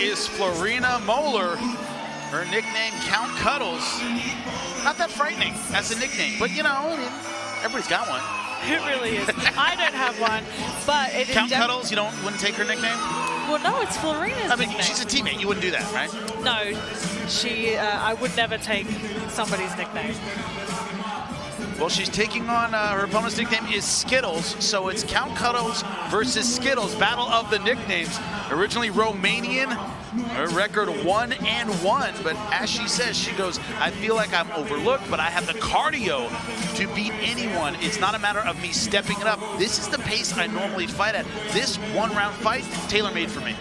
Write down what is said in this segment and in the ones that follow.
is Florina Moeller. Her nickname, Count Cuddles. Not that frightening as a nickname, but you know, everybody's got one. It really is. I don't have one, but it is. Count Cuddles, you wouldn't take her nickname? Well, no, it's Florina's nickname. She's a teammate. You wouldn't do that, right? No, I would never take somebody's nickname. Well, she's taking on, her opponent's nickname is Skittles, so it's Count Cuddles versus Skittles, battle of the nicknames. Originally Romanian, her record 1-1, but as she says, she goes, I feel like I'm overlooked, but I have the cardio to beat anyone. It's not a matter of me stepping it up. This is the pace I normally fight at. This one-round fight, tailor-made for me.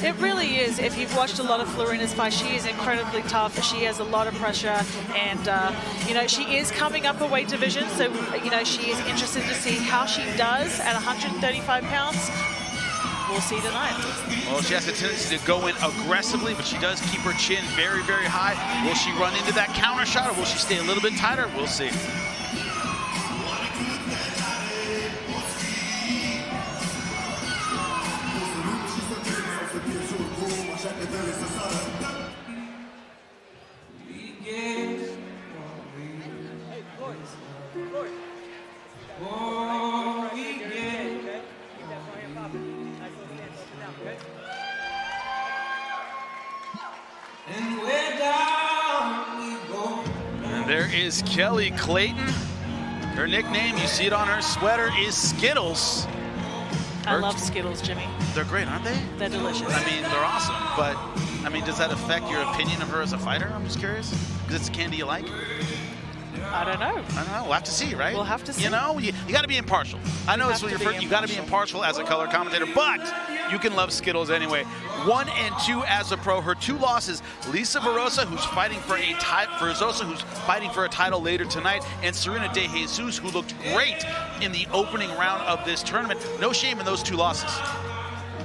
It really is. If you've watched a lot of Florina's fights, she is incredibly tough. She has a lot of pressure, and she is coming up a weight division, so she is interested to see how she does at 135 pounds. We'll see tonight. Well, she has a tendency to go in aggressively, but she does keep her chin very, very high. Will she run into that counter shot, or will she stay a little bit tighter? We'll see. And there is Kelly Clayton. Her nickname, you see it on her sweater, is Skittles. I love Skittles, Jimmy. They're great, aren't they? They're delicious. I mean, they're awesome, but I mean, does that affect your opinion of her as a fighter? I'm just curious. Because it's a candy you like? I don't know. We'll have to see, right? We'll have to see. You know, you got to be impartial. I know it's what you got to be impartial as a color commentator, but you can love Skittles anyway. 1-2 as a pro. Her 2 losses: Lisa Barosa, who's fighting for a title later tonight, and Serena De Jesus, who looked great in the opening round of this tournament. No shame in those 2 losses.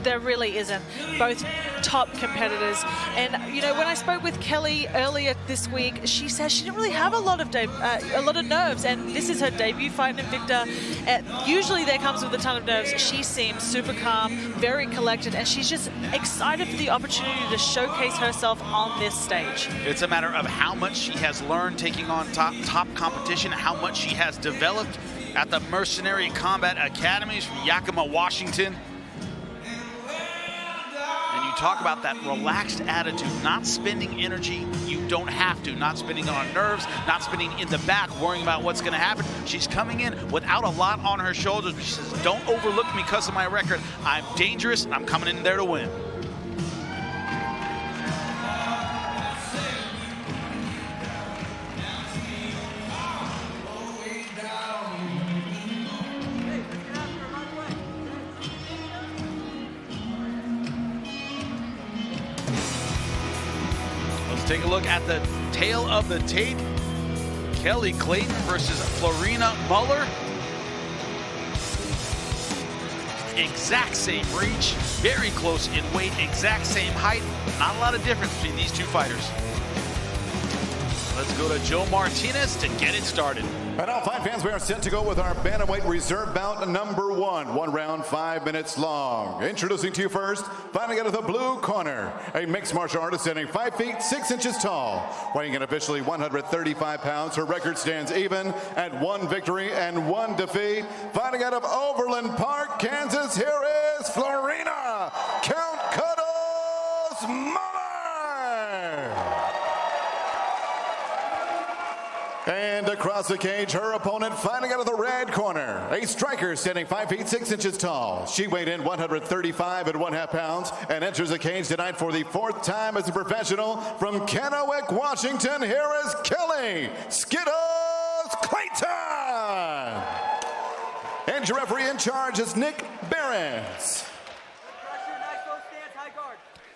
There really isn't. Both top competitors. And when I spoke with Kelly earlier this week, she says she didn't really have a lot of nerves, and this is her debut fight in Invicta. Usually there comes with a ton of nerves. She seems super calm, very collected, and she's just excited for the opportunity to showcase herself on this stage. It's a matter of how much she has learned taking on top competition, how much she has developed at the Mercenary Combat Academies from Yakima, Washington. Talk about that relaxed attitude, not spending energy you don't have to, not spending it on nerves, not spending in the back, worrying about what's going to happen. She's coming in without a lot on her shoulders, but she says, don't overlook me because of my record. I'm dangerous, and I'm coming in there to win. Take a look at the tail of the tape. Kelly Clayton versus Florina Moeller. Exact same reach, very close in weight, exact same height. Not a lot of difference between these 2 fighters. Let's go to Joe Martinez to get it started. And all fight fans, we are set to go with our bantamweight reserve bout number 1. 1 round, 5 minutes long. Introducing to you first, fighting out of the blue corner, a mixed martial artist standing 5 feet 6 inches tall, weighing in officially 135 pounds. Her record stands even at 1 victory and 1 defeat. Fighting out of Overland Park, Kansas, here is Florina Count Cuddles Moeller. And across the cage, her opponent fighting out of the red corner, a striker standing 5 feet 6 inches tall. She weighed in 135 and 1/2 pounds and enters the cage tonight for the 4th time as a professional from Kennewick, Washington. Here is Kelly "Skittles" Clayton. And your referee in charge is Nick Behrens.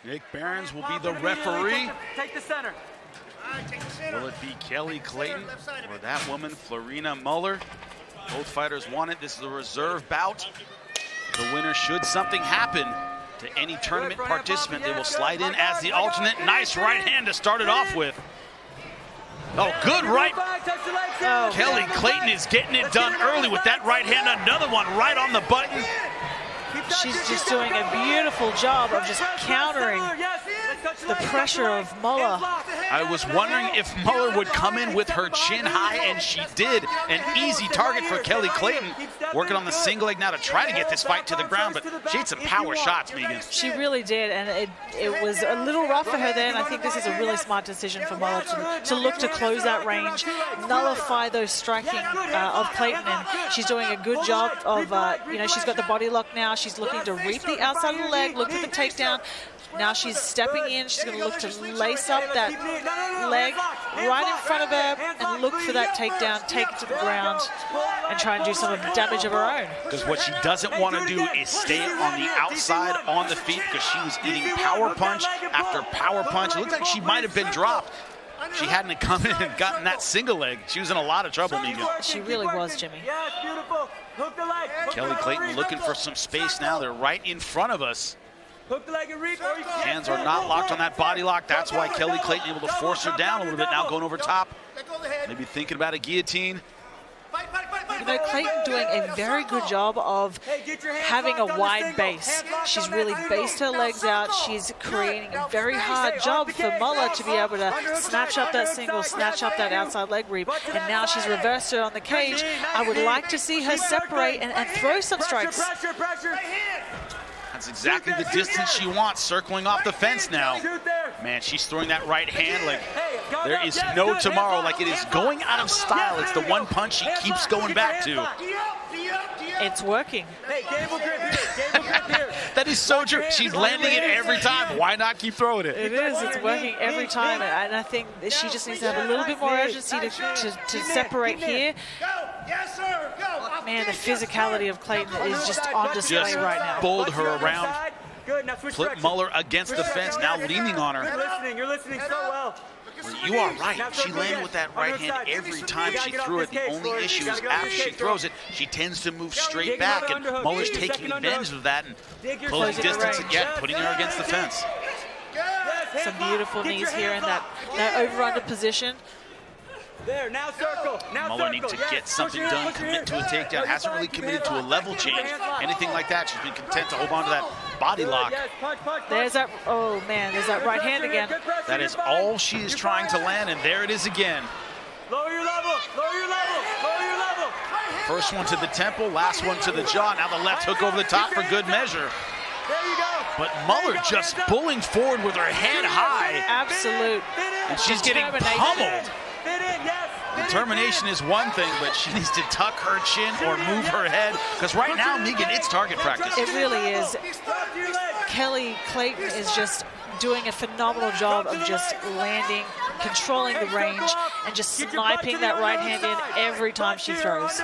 Nick Behrens will be the referee. Take the center. Will it be Kelly Clayton or that woman, Florina Moeller? Both fighters want it. This is a reserve bout. The winner, should something happen to any tournament participant, they will slide in as the alternate. Nice right hand to start it off with. Oh, good right. Oh, Kelly Clayton is getting it done early with that right hand. Another one right on the button. She's just doing a beautiful job of just countering the pressure of Moeller. I was wondering if Moeller would come in with her chin high, and she did. An easy target for Kelly Clayton. Working on the single leg now to try to get this fight to the ground, but she had some power shots, Megan. She really did, and it was a little rough for her there, and I think this is a really smart decision for Moeller to look to close that range, nullify those striking of Clayton, and she's doing a good job of, she's got the body lock now. She's looking to reap the outside of the leg, look for the takedown. Now she's stepping in. She's going to look to lace up that leg right in front of her and look for that takedown, take it to the ground, and try and do some damage of her own. Because what she doesn't want to do is stay on the outside on the feet, because she was eating power punch after power punch. It looked like she might have been dropped. She hadn't come in and gotten that single leg. She was in a lot of trouble, Megan. She really was, Jimmy. Kelly Clayton looking for some space now. They're right in front of us. Hands are not locked on that body lock. That's why Kelly Clayton able to force her down a little bit now, going over top. Maybe thinking about a guillotine. You know, Clayton doing a very good job of having a wide base. She's really based her legs out. She's creating a very hard job for Moeller to be able to snatch up that single, snatch up that outside leg reap. And now she's reversed her on the cage. I would like to see her separate and throw some strikes. That's exactly the distance she wants, circling off the fence now. Man, she's throwing that right hand like there is no tomorrow, like it is going out of style. It's the one punch she keeps going back to. It's working. That is so true. She's landing it every time. Why not keep throwing it? It is. It's working every time. And I think that she just needs to have a little bit more urgency to separate here. Man, the physicality of Clayton is just on display right now. Bowled her around. Flip Moeller against the fence, now leaning on her. You're listening so well. You are right. She landed with that right hand every time she threw it. The only issue is after she throws it, she tends to move straight back, and Moeller's taking advantage of that and closing distance and putting her against the fence. Some beautiful knees here in that over-under position. There, now circle. Moeller needs to get something done, commit to a takedown. Hasn't really committed to a level change, anything like that. She's been content to hold on to that body lock. There's that, oh man, there's that right hand again. That is all she is trying to land, and there it is again. Lower your level, lower your level, lower your level. First one to the temple, last one to the jaw. Now the left hook over the top for good measure. There you go. But Moeller just bulling forward with her head high. Absolute. And she's getting pummeled. Determination is one thing, but she needs to tuck her chin or move her head, because right now, Megan, it's target practice. It really is. Kelly Clayton is just doing a phenomenal job of just landing, controlling the range, and just sniping that right hand in every time she throws.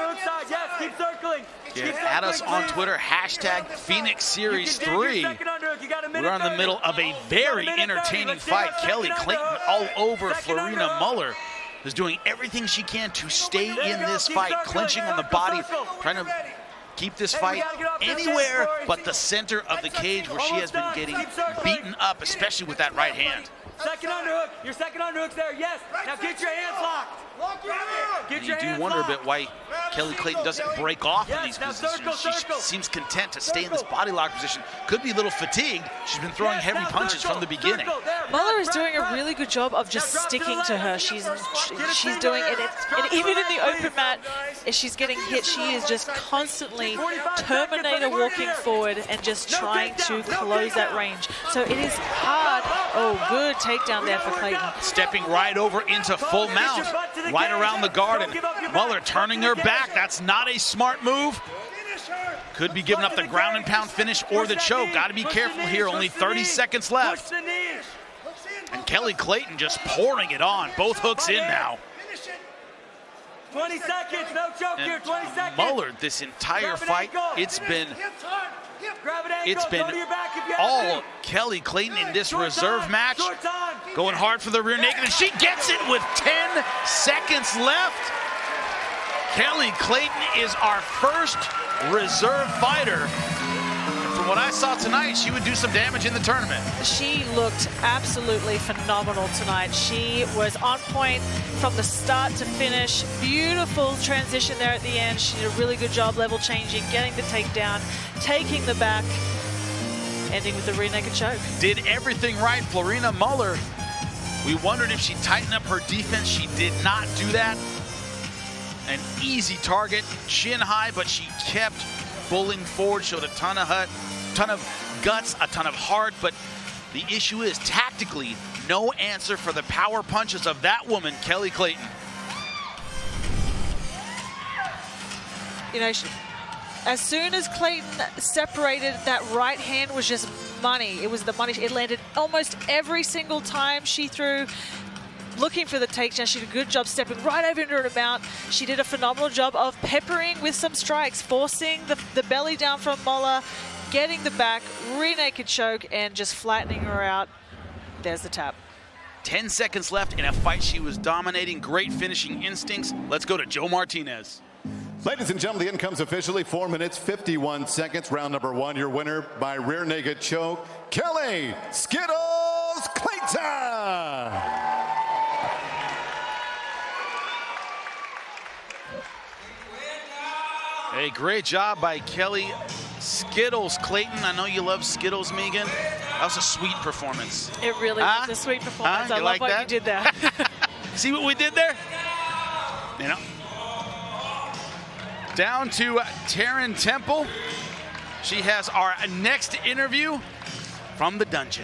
Get at us on Twitter, hashtag Pheonix Series 3. We're in the middle of a very entertaining fight. Kelly Clayton all over Florina Moeller is doing everything she can to stay in this fight, clinching on the body, trying to keep this fight anywhere but the center of the cage, where she has been getting beaten up, especially with that right hand. Second underhook. Your second underhook's there. Yes. Now get your hands locked. And you do wonder a bit why Kelly Clayton doesn't break off in these positions. She seems content to stay in this body lock position. Could be a little fatigued. She's been throwing heavy punches from the beginning. Moeller is doing a really good job of just sticking to her. She's doing it, and even in the open mat, as she's getting hit, she is just constantly Terminator walking forward and just trying to close that range. So it is hard. Oh, good takedown there for Clayton. Stepping right over into full mount, right around the guard, and Moeller turning her back. That's not a smart move. Could be giving up the ground and pound finish or the choke. Got to be careful here. Only 30 seconds left. And Kelly Clayton just pouring it on. Both hooks in now. 20 seconds, no choke here, 20 seconds. Moeller, this entire fight, it's been all Kelly Clayton in this reserve match. Going hard for the rear naked, and she gets it with 10 seconds left. Kelly Clayton is our first reserve fighter. From what I saw tonight, she would do some damage in the tournament. She looked absolutely phenomenal tonight. She was on point from the start to finish. Beautiful transition there at the end. She did a really good job level changing, getting the takedown, taking the back. ending with the rear naked choke. Did everything right, Florina Moeller. We wondered if she'd tighten up her defense. She did not do that. An easy target, chin high, but she kept bullying forward, showed a ton of guts, a ton of heart, but the issue is tactically no answer for the power punches of that woman, Kelly Clayton. You know, as soon as Clayton separated, that right hand was just money. It was the money. It landed almost every single time she threw. Looking for the takedown. She did a good job stepping right over into her mount. She did a phenomenal job of peppering with some strikes, forcing the belly down from Moeller, getting the back, rear naked choke, and just flattening her out. There's the tap. 10 seconds left in a fight she was dominating. Great finishing instincts. Let's go to Joe Martinez. Ladies and gentlemen, the end comes officially 4 minutes, 51 seconds. Round number 1, your winner by rear naked choke, Kelly "Skittles" Clayton. Hey, great job by Kelly "Skittles" Clayton. I know you love Skittles, Megan. That was a sweet performance. It really was a sweet performance. I love like what that? you did there. See what we did there? You know. Down to Taryn Temple. She has our next interview from the dungeon.